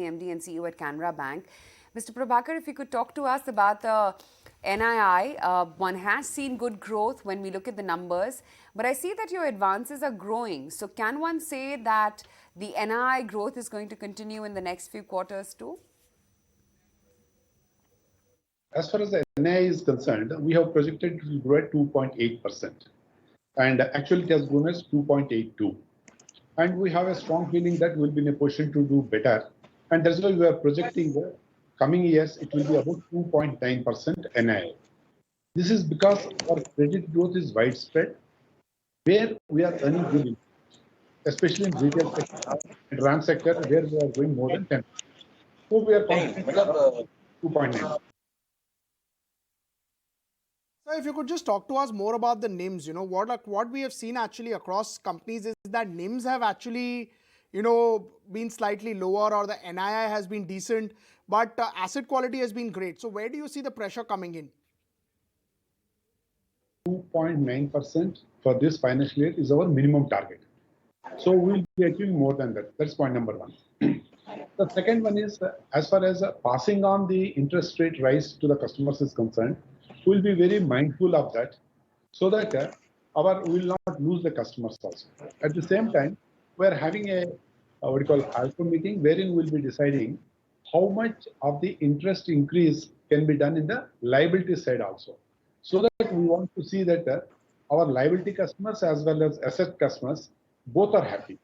MD and CEO at Canara Bank. Mr. Prabhakar, if you could talk to us about the NII. One has seen good growth when we look at the numbers, but I see that your advances are growing. So can one say that the NII growth is going to continue in the next few quarters too? As far as the NII is concerned, we have projected it will grow at 2.8%. And actually it has grown as 2.82. And we have a strong feeling that we'll be in a position to do better. And that's why we are projecting the coming years, it will be about 2.9% NII. This is because our credit growth is widespread, where we are earning good income, especially in retail sector and RAM sector, where we are going more than 10%. So we are confident of 2.9%. So if you could just talk to us more about the NIMs, what we have seen actually across companies is that NIMs have actually, been slightly lower, or the NII has been decent, but asset quality has been great. So where do you see the pressure coming in? 2.9% for this financial year is our minimum target. So we'll be achieving more than that. That's point number one. The second one is, as far as passing on the interest rate rise to the customers is concerned, we'll be very mindful of that, so that we will not lose the customers also. At the same time, we're having a ALCO meeting, wherein we'll be deciding how much of the interest increase can be done in the liability side also. So that we want to see that our liability customers as well as asset customers both are happy.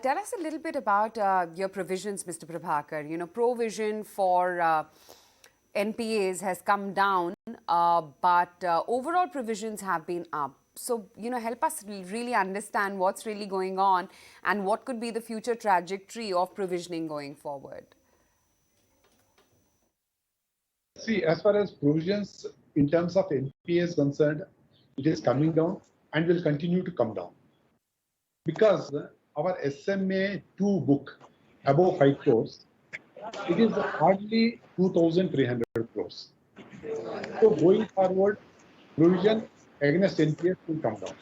Tell us a little bit about your provisions, Mr. Prabhakar. Provision for NPAs has come down, but overall provisions have been up. So, help us really understand what's really going on and what could be the future trajectory of provisioning going forward. See, as far as provisions in terms of NPA is concerned, it is coming down and will continue to come down. Because our SMA 2 book above 5 crores, it is hardly 2,300 crores. So going forward, provision against NPAs will come down.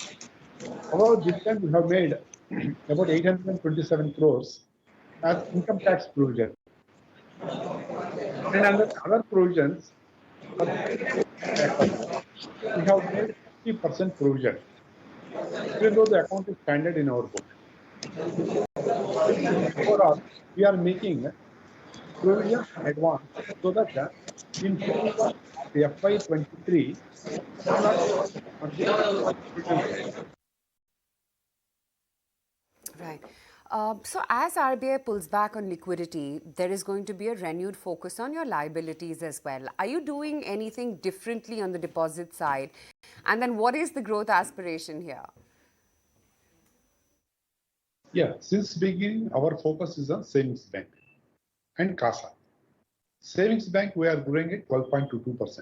However, this time we have made about 827 crores as income tax provision. And under other provisions, we have made 50% provision, even though the account is standard in our book. Overall, we are making provision advance so that in FY23, Right. So as RBI pulls back on liquidity, there is going to be a renewed focus on your liabilities as well. Are you doing anything differently on the deposit side? And then what is the growth aspiration here? Yeah, since beginning, our focus is on savings bank and CASA. Savings bank, we are growing at 12.22%.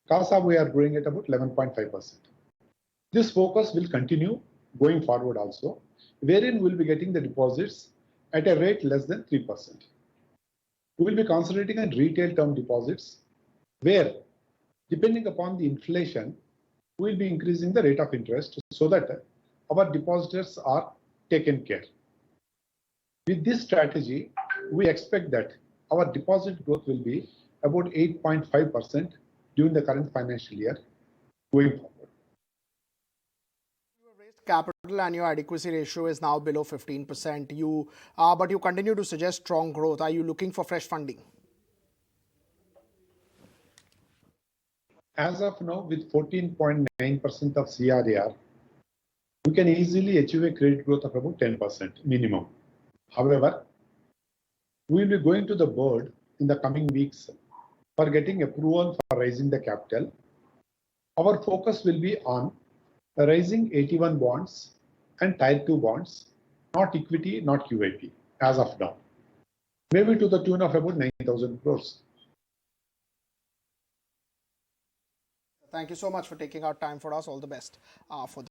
CASA, we are growing at about 11.5%. This focus will continue going forward also, wherein we'll be getting the deposits at a rate less than 3%. We will be concentrating on retail term deposits, where, depending upon the inflation, we will be increasing the rate of interest so that our depositors are taken care. With this strategy, we expect that our deposit growth will be about 8.5% during the current financial year going forward. You have raised capital and your adequacy ratio is now below 15%. But you continue to suggest strong growth. Are you looking for fresh funding? As of now, with 14.9% of CRAR, we can easily achieve a credit growth of about 10% minimum. However, we will be going to the board in the coming weeks for getting approval for raising the capital. Our focus will be on raising 81 bonds and Tier 2 bonds, not equity, not QIP, as of now. Maybe to the tune of about 9,000 crores. Thank you so much for taking out time for us. All the best for